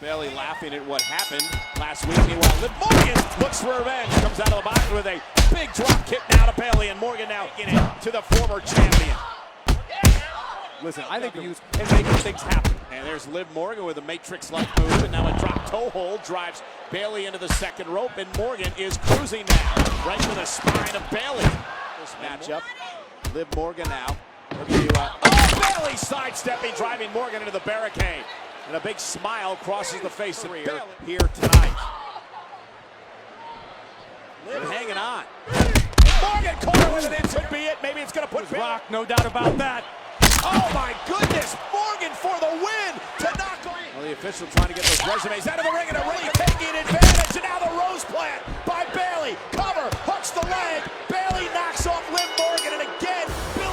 Bayley laughing at what happened last week. Meanwhile, Liv Morgan looks for revenge. Comes out of the box with a big drop kick now to Bayley, and Morgan now getting it to the former champion. Listen, I think use and making things happen. And there's Liv Morgan with a Matrix-like move, and now a drop toe hold drives Bayley into the second rope, and Morgan is cruising now, right to the spine of Bayley. This matchup, Liv Morgan now. Bayley sidestepping, driving Morgan into the barricade. And a big smile crosses the face of Bayley here tonight. Liv hanging on. And Morgan caught with an instant be it. Maybe it's going to put Rock, no doubt about that. Oh my goodness! Morgan for the win to knock on. Well, the official trying to get those resumes out of the ring and really taking advantage. And now the Rose Plant by Bayley. Cover, hooks the leg. Bayley knocks off Liv Morgan.